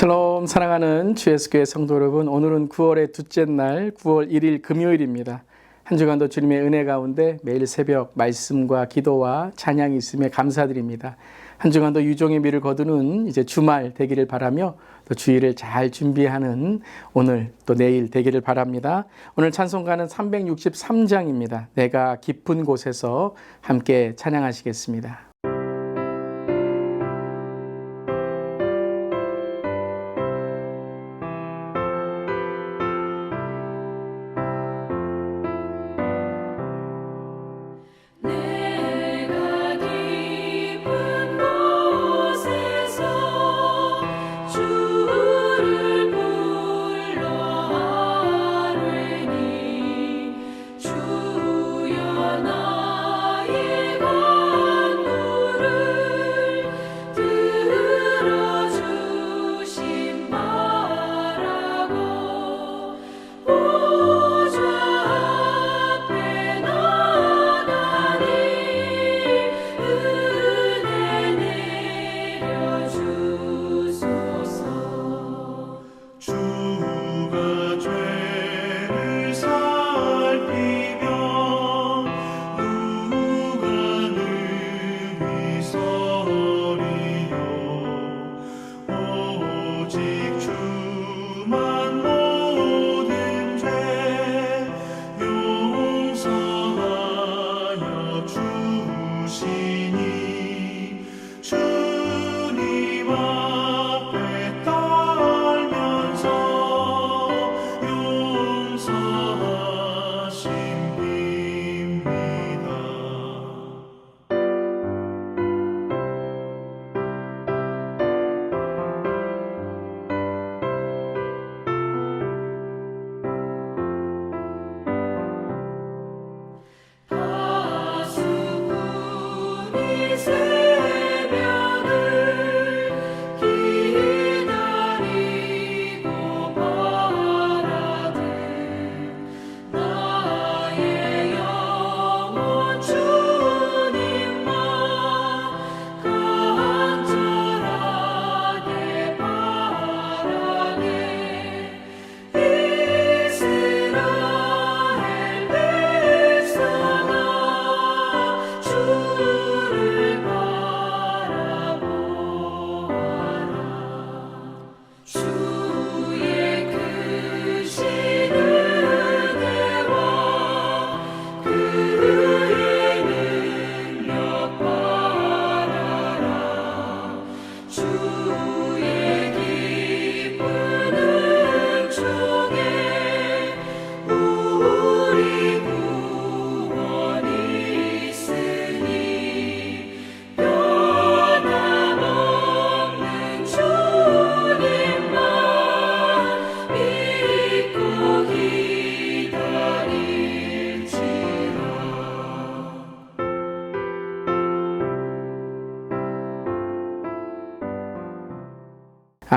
샬롬 사랑하는 주예수교회 성도 여러분, 오늘은 9월의 둘째 날 9월 1일 금요일입니다. 한 주간도 주님의 은혜 가운데 매일 새벽 말씀과 기도와 찬양이 있음에 감사드립니다. 한 주간도 유종의 미를 거두는 이제 주말 되기를 바라며 또 주일을 잘 준비하는 오늘 또 내일 되기를 바랍니다. 오늘 찬송가는 363장입니다. 내가 깊은 곳에서 함께 찬양하시겠습니다.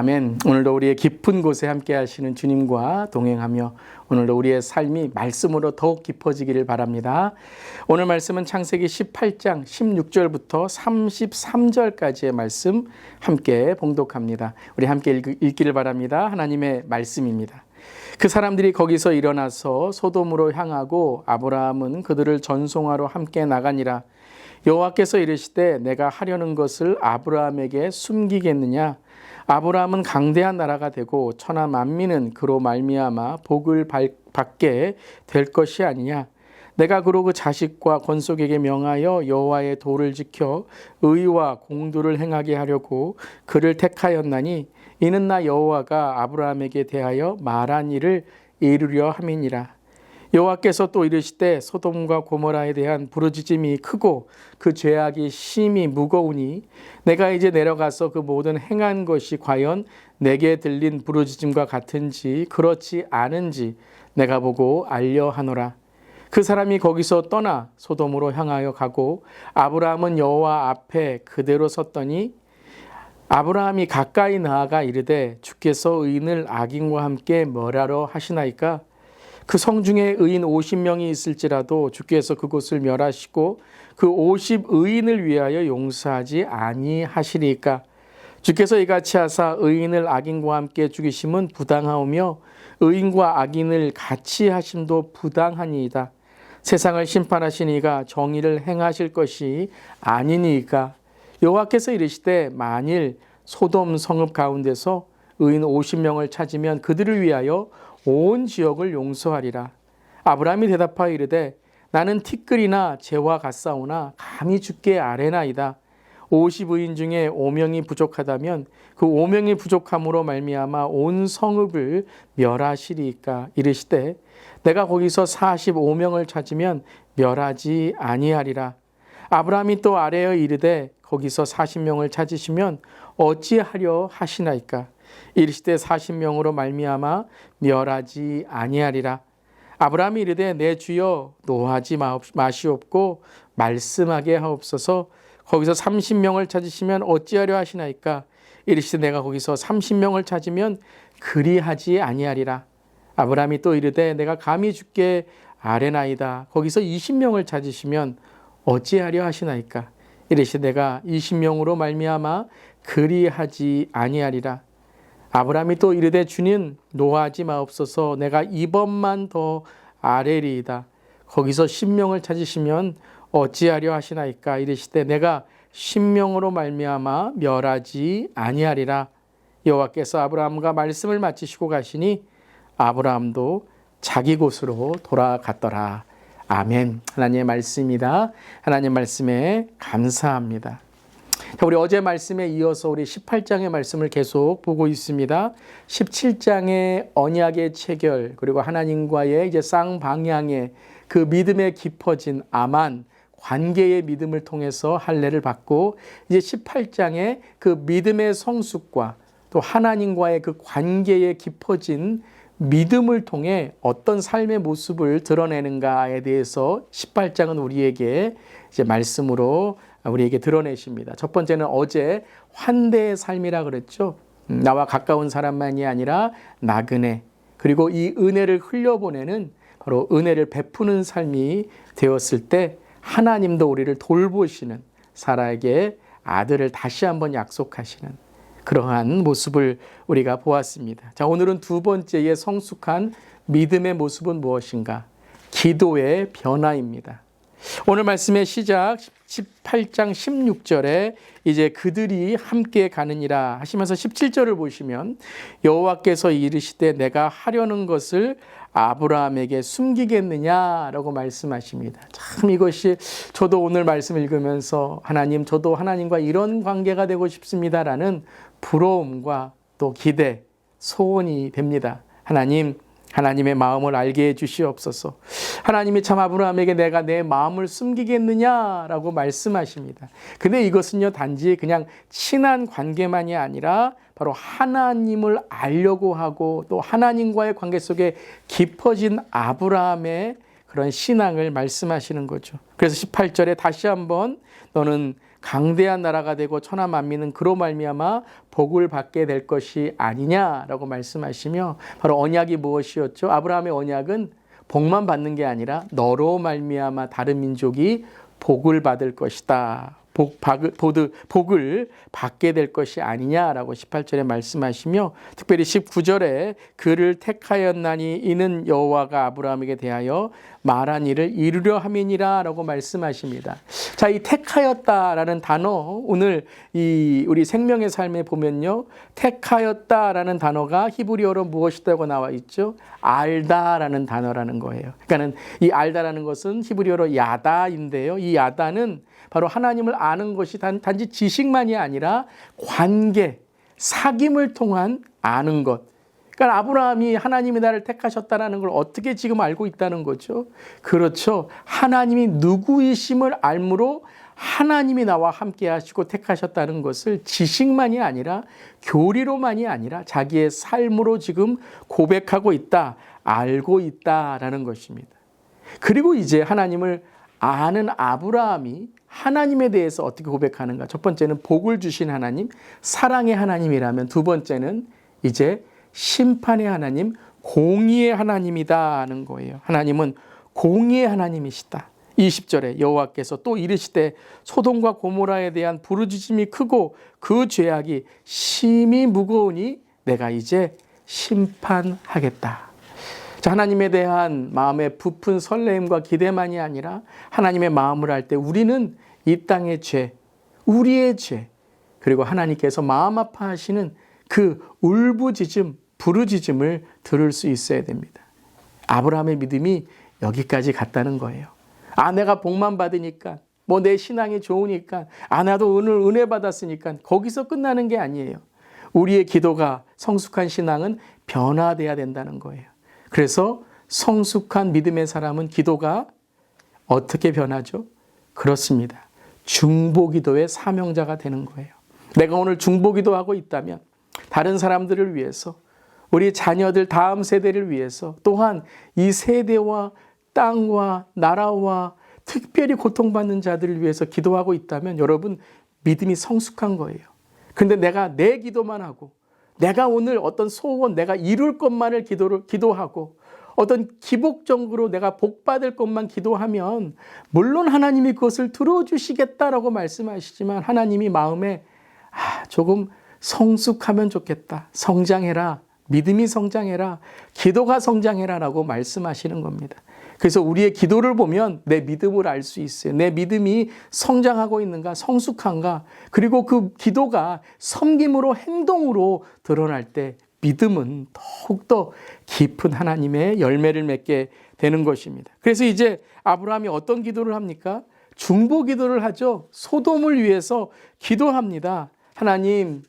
아멘. 오늘도 우리의 깊은 곳에 함께 하시는 주님과 동행하며 오늘도 우리의 삶이 말씀으로 더욱 깊어지기를 바랍니다. 오늘 말씀은 창세기 18장 16절부터 33절까지의 말씀 함께 봉독합니다. 우리 함께 읽기를 바랍니다. 하나님의 말씀입니다. 그 사람들이 거기서 일어나서 소돔으로 향하고 아브라함은 그들을 전송하러 함께 나가니라. 여호와께서 이르시되 내가 하려는 것을 아브라함에게 숨기겠느냐? 아브라함은 강대한 나라가 되고 천하 만민은 그로 말미암아 복을 받게 될 것이 아니냐. 내가 그로 그 자식과 권속에게 명하여 여호와의 도를 지켜 의와 공도를 행하게 하려고 그를 택하였나니 이는 나 여호와가 아브라함에게 대하여 말한 일을 이루려 함이니라. 여호와께서 또 이르시되 소돔과 고모라에 대한 부르짖음이 크고 그 죄악이 심히 무거우니 내가 이제 내려가서 그 모든 행한 것이 과연 내게 들린 부르짖음과 같은지 그렇지 않은지 내가 보고 알려 하노라. 그 사람이 거기서 떠나 소돔으로 향하여 가고 아브라함은 여호와 앞에 그대로 섰더니 아브라함이 가까이 나아가 이르되 주께서 의인을 악인과 함께 멸하러 하시나이까? 그 성중에 의인 50명이 있을지라도 주께서 그곳을 멸하시고 그 50 의인을 위하여 용서하지 아니하시리까? 주께서 이같이 하사 의인을 악인과 함께 죽이심은 부당하오며 의인과 악인을 같이 하심도 부당하니이다. 세상을 심판하신 이가 정의를 행하실 것이 아니니이까. 여호와께서 이르시되 만일 소돔 성읍 가운데서 의인 50명을 찾으면 그들을 위하여 온 지역을 용서하리라. 아브라함이 대답하여 이르되 나는 티끌이나 재와 같사오나 감히 주께 아뢰나이다. 50의인 중에 5명이 부족하다면 그 5명이 부족함으로 말미암아 온 성읍을 멸하시리이까. 이르시되 내가 거기서 45명을 찾으면 멸하지 아니하리라. 아브라함이 또 아뢰어 이르되 거기서 40명을 찾으시면 어찌하려 하시나이까. 이르시되 40명으로 말미암아 멸하지 아니하리라. 아브라함이 이르되 내 주여 노하지 마시옵고 말씀하게 하옵소서. 거기서 30명을 찾으시면 어찌하려 하시나이까. 이르시되 내가 거기서 30명을 찾으면 그리하지 아니하리라. 아브라함이 또 이르되 내가 감히 주께 아뢰나이다. 거기서 20명을 찾으시면 어찌하려 하시나이까. 이르시되 내가 20명으로 말미암아 그리하지 아니하리라. 아브라함이 또 이르되 주님 노하지 마옵소서. 내가 이번만 더 아뢰리이다. 거기서 10명을 찾으시면 어찌하려 하시나이까. 이르시되 내가 10명으로 말미암아 멸하지 아니하리라. 여호와께서 아브라함과 말씀을 마치시고 가시니 아브라함도 자기 곳으로 돌아갔더라. 아멘. 하나님의 말씀입니다. 하나님 말씀에 감사합니다. 우리 어제 말씀에 이어서 우리 18장의 말씀을 계속 보고 있습니다. 17장의 언약의 체결, 그리고 하나님과의 이제 쌍방향의 그 믿음에 깊어진 아만 관계의 믿음을 통해서 할례를 받고, 이제 18장의 그 믿음의 성숙과 또 하나님과의 그 관계에 깊어진 믿음을 통해 어떤 삶의 모습을 드러내는가에 대해서 18장은 우리에게 이제 말씀으로 우리에게 드러내십니다. 첫 번째는 어제 환대의 삶이라 그랬죠. 나와 가까운 사람만이 아니라 나그네, 그리고 이 은혜를 흘려보내는, 바로 은혜를 베푸는 삶이 되었을 때 하나님도 우리를 돌보시는, 사라에게 아들을 다시 한번 약속하시는 그러한 모습을 우리가 보았습니다. 자, 오늘은 두 번째의 성숙한 믿음의 모습은 무엇인가? 기도의 변화입니다. 오늘 말씀의 시작 18장 16절에 이제 그들이 함께 가느니라 하시면서 17절을 보시면 여호와께서 이르시되 내가 하려는 것을 아브라함에게 숨기겠느냐라고 말씀하십니다. 참 이것이 저도 오늘 말씀 읽으면서 하나님, 저도 하나님과 이런 관계가 되고 싶습니다라는 부러움과 또 기대, 소원이 됩니다. 하나님, 하나님의 마음을 알게 해 주시옵소서. 하나님이 참 아브라함에게 내가 내 마음을 숨기겠느냐라고 말씀하십니다. 근데 이것은요, 단지 그냥 친한 관계만이 아니라 바로 하나님을 알려고 하고 또 하나님과의 관계 속에 깊어진 아브라함의 그런 신앙을 말씀하시는 거죠. 그래서 18절에 다시 한번 너는 강대한 나라가 되고 천하 만민은 그로 말미암아 복을 받게 될 것이 아니냐라고 말씀하시며, 바로 언약이 무엇이었죠? 아브라함의 언약은 복만 받는 게 아니라 너로 말미암아 다른 민족이 복을 받을 것이다. 복을 받게 될 것이 아니냐라고 18절에 말씀하시며, 특별히 19절에 그를 택하였나니 이는 여호와가 아브라함에게 대하여 말한 일을 이루려 함이니라 라고 말씀하십니다. 자, 이 택하였다라는 단어, 오늘 우리 생명의 삶에 보면요, 택하였다라는 단어가 히브리어로 무엇이라고 나와 있죠? 알다라는 단어라는 거예요. 그러니까는 이 알다라는 것은 히브리어로 야다인데요, 이 야다는 바로 하나님을 아는 것이 단지 지식만이 아니라 관계, 사귐을 통한 아는 것. 그러니까 아브라함이 하나님이 나를 택하셨다는 걸 어떻게 지금 알고 있다는 거죠? 그렇죠. 하나님이 누구이심을 알므로 하나님이 나와 함께 하시고 택하셨다는 것을 지식만이 아니라 교리로만이 아니라 자기의 삶으로 지금 고백하고 있다, 알고 있다라는 것입니다. 그리고 이제 하나님을 아는 아브라함이 하나님에 대해서 어떻게 고백하는가? 첫 번째는 복을 주신 하나님, 사랑의 하나님이라면, 두 번째는 이제 심판의 하나님, 공의의 하나님이다 하는 거예요. 하나님은 공의의 하나님이시다. 20절에 여호와께서 또 이르시되 소돔과 고모라에 대한 부르짖음이 크고 그 죄악이 심히 무거우니 내가 이제 심판하겠다. 자, 하나님에 대한 마음의 부푼 설레임과 기대만이 아니라 하나님의 마음을 할 때 우리는 이 땅의 죄, 우리의 죄, 그리고 하나님께서 마음 아파하시는 그 울부짖음, 부르짖음을 들을 수 있어야 됩니다. 아브라함의 믿음이 여기까지 갔다는 거예요. 내가 복만 받으니까, 내 신앙이 좋으니까, 나도 오늘 은혜 받았으니까 거기서 끝나는 게 아니에요. 우리의 기도가, 성숙한 신앙은 변화돼야 된다는 거예요. 그래서 성숙한 믿음의 사람은 기도가 어떻게 변하죠? 그렇습니다. 중보기도의 사명자가 되는 거예요. 내가 오늘 중보기도하고 있다면 다른 사람들을 위해서, 우리 자녀들 다음 세대를 위해서, 또한 이 세대와 땅과 나라와 특별히 고통받는 자들을 위해서 기도하고 있다면 여러분 믿음이 성숙한 거예요. 그런데 내가 내 기도만 하고, 내가 오늘 어떤 소원, 내가 이룰 것만을 기도하고, 어떤 기복적으로 내가 복받을 것만 기도하면 물론 하나님이 그것을 들어주시겠다라고 말씀하시지만 하나님이 마음에 조금 성숙하면 좋겠다, 성장해라, 믿음이 성장해라, 기도가 성장해라 라고 말씀하시는 겁니다. 그래서 우리의 기도를 보면 내 믿음을 알 수 있어요. 내 믿음이 성장하고 있는가, 성숙한가, 그리고 그 기도가 섬김으로, 행동으로 드러날 때 믿음은 더욱더 깊은 하나님의 열매를 맺게 되는 것입니다. 그래서 이제 아브라함이 어떤 기도를 합니까? 중보 기도를 하죠. 소돔을 위해서 기도합니다. 하나님,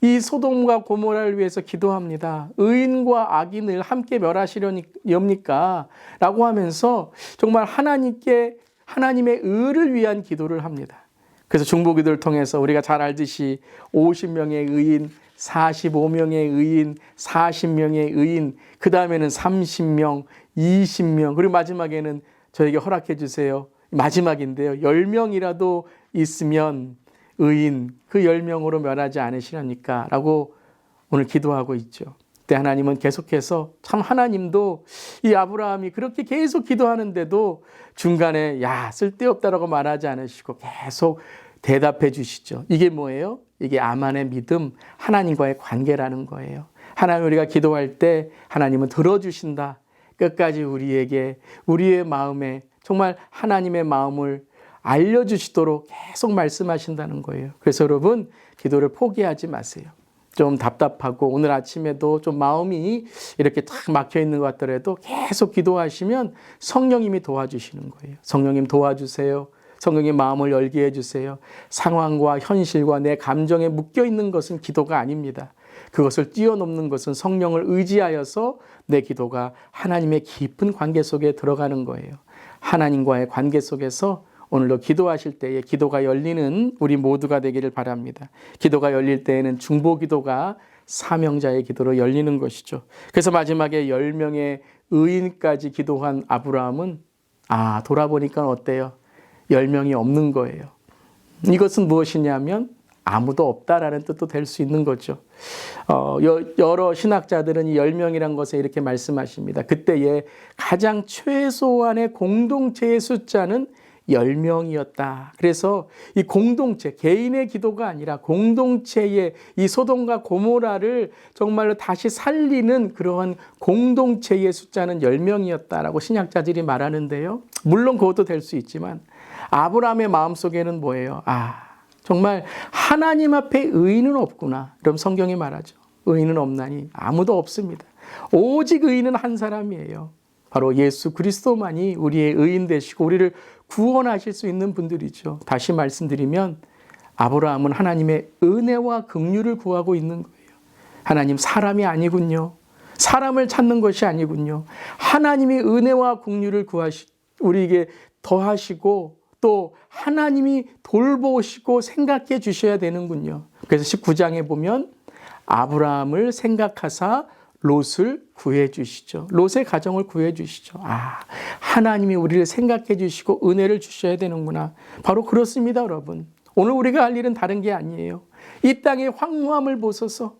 이 소돔과 고모라를 위해서 기도합니다. 의인과 악인을 함께 멸하시려니까? 라고 하면서 정말 하나님의 의를 위한 기도를 합니다. 그래서 중보 기도를 통해서 우리가 잘 알듯이 50명의 의인, 45명의 의인, 40명의 의인, 그 다음에는 30명, 20명, 그리고 마지막에는 저에게 허락해 주세요. 마지막인데요. 10명이라도 있으면 의인, 그 10명으로 멸하지 않으시렵니까? 라고 오늘 기도하고 있죠. 그때 하나님은 계속해서, 참 하나님도 이 아브라함이 그렇게 계속 기도하는데도 중간에 쓸데없다라고 말하지 않으시고 계속 대답해 주시죠. 이게 뭐예요? 이게 아만의 믿음, 하나님과의 관계라는 거예요. 하나님, 우리가 기도할 때 하나님은 들어주신다. 끝까지 우리에게, 우리의 마음에 정말 하나님의 마음을 알려주시도록 계속 말씀하신다는 거예요. 그래서 여러분, 기도를 포기하지 마세요. 좀 답답하고 오늘 아침에도 좀 마음이 이렇게 딱 막혀 있는 것 같더라도 계속 기도하시면 성령님이 도와주시는 거예요. 성령님 도와주세요. 성령님 마음을 열게 해주세요. 상황과 현실과 내 감정에 묶여 있는 것은 기도가 아닙니다. 그것을 뛰어넘는 것은 성령을 의지하여서 내 기도가 하나님의 깊은 관계 속에 들어가는 거예요. 하나님과의 관계 속에서 오늘도 기도하실 때에 기도가 열리는 우리 모두가 되기를 바랍니다. 기도가 열릴 때에는 중보 기도가 사명자의 기도로 열리는 것이죠. 그래서 마지막에 10명의 의인까지 기도한 아브라함은 돌아보니까 어때요? 10명이 없는 거예요. 이것은 무엇이냐면 아무도 없다라는 뜻도 될 수 있는 거죠. 여러 신학자들은 이 10명이라는 것에 이렇게 말씀하십니다. 그때의 가장 최소한의 공동체의 숫자는 10명이었다. 그래서 이 공동체, 개인의 기도가 아니라 공동체의 이 소돔과 고모라를 정말로 다시 살리는 그러한 공동체의 숫자는 10명이었다라고 신학자들이 말하는데요. 물론 그것도 될 수 있지만 아브라함의 마음속에는 뭐예요? 정말 하나님 앞에 의인은 없구나. 그럼 성경이 말하죠. 의인은 없나니 아무도 없습니다. 오직 의인은 한 사람이에요. 바로 예수 그리스도만이 우리의 의인 되시고 우리를 구원하실 수 있는 분들이죠. 다시 말씀드리면 아브라함은 하나님의 은혜와 긍휼을 구하고 있는 거예요. 하나님, 사람이 아니군요. 사람을 찾는 것이 아니군요. 하나님이 은혜와 긍휼을 우리에게 더하시고 또 하나님이 돌보시고 생각해 주셔야 되는군요. 그래서 19장에 보면 아브라함을 생각하사 롯을 구해 주시죠. 롯의 가정을 구해 주시죠. 하나님이 우리를 생각해 주시고 은혜를 주셔야 되는구나. 바로 그렇습니다, 여러분. 오늘 우리가 할 일은 다른 게 아니에요. 이 땅의 황무함을 보소서.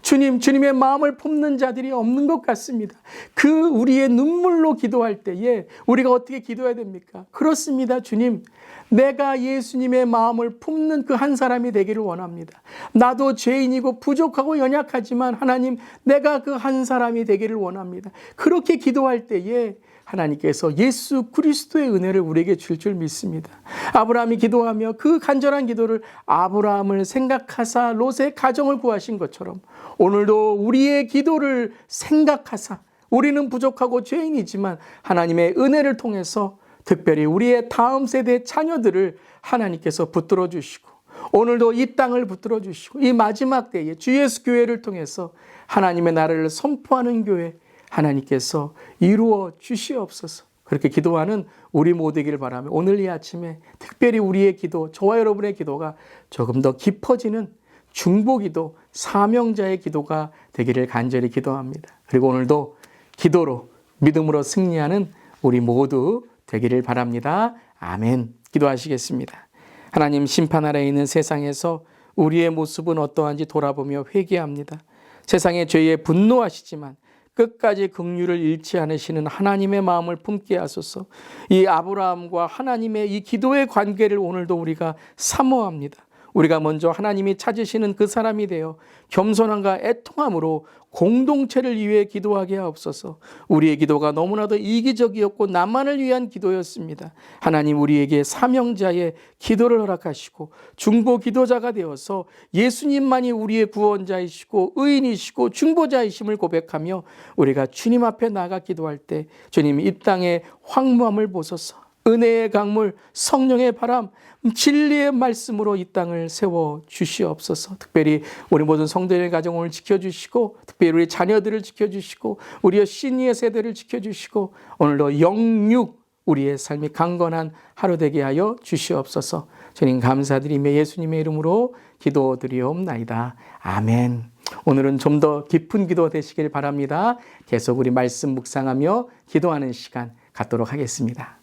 주님의 마음을 품는 자들이 없는 것 같습니다. 그 우리의 눈물로 기도할 때에 우리가 어떻게 기도해야 됩니까? 그렇습니다. 주님, 내가 예수님의 마음을 품는 그 한 사람이 되기를 원합니다. 나도 죄인이고 부족하고 연약하지만 하나님, 내가 그 한 사람이 되기를 원합니다. 그렇게 기도할 때에 하나님께서 예수 그리스도의 은혜를 우리에게 줄 줄 믿습니다. 아브라함이 기도하며 그 간절한 기도를 아브라함을 생각하사 롯의 가정을 구하신 것처럼 오늘도 우리의 기도를 생각하사, 우리는 부족하고 죄인이지만 하나님의 은혜를 통해서 특별히 우리의 다음 세대 자녀들을 하나님께서 붙들어 주시고, 오늘도 이 땅을 붙들어 주시고, 이 마지막 때에 주 예수 교회를 통해서 하나님의 나라를 선포하는 교회 하나님께서 이루어 주시옵소서. 그렇게 기도하는 우리 모두이기를 바라며 오늘 이 아침에 특별히 우리의 기도, 저와 여러분의 기도가 조금 더 깊어지는 중보기도, 사명자의 기도가 되기를 간절히 기도합니다. 그리고 오늘도 기도로, 믿음으로 승리하는 우리 모두 되기를 바랍니다. 아멘. 기도하시겠습니다. 하나님, 심판 아래에 있는 세상에서 우리의 모습은 어떠한지 돌아보며 회개합니다. 세상의 죄에 분노하시지만 끝까지 긍휼을 잃지 않으시는 하나님의 마음을 품게 하소서. 이 아브라함과 하나님의 이 기도의 관계를 오늘도 우리가 사모합니다. 우리가 먼저 하나님이 찾으시는 그 사람이 되어 겸손함과 애통함으로 공동체를 위해 기도하게 하옵소서. 우리의 기도가 너무나도 이기적이었고 나만을 위한 기도였습니다. 하나님, 우리에게 사명자의 기도를 허락하시고 중보 기도자가 되어서 예수님만이 우리의 구원자이시고 의인이시고 중보자이심을 고백하며 우리가 주님 앞에 나가 기도할 때 주님, 이 땅의 황무함을 보소서. 은혜의 강물, 성령의 바람, 진리의 말씀으로 이 땅을 세워 주시옵소서. 특별히 우리 모든 성도의 가정을 지켜주시고, 특별히 우리 자녀들을 지켜주시고, 우리의 시니어 세대를 지켜주시고, 오늘도 영육 우리의 삶이 강건한 하루 되게 하여 주시옵소서. 주님 감사드리며 예수님의 이름으로 기도드리옵나이다. 아멘. 오늘은 좀 더 깊은 기도 되시길 바랍니다. 계속 우리 말씀 묵상하며 기도하는 시간 갖도록 하겠습니다.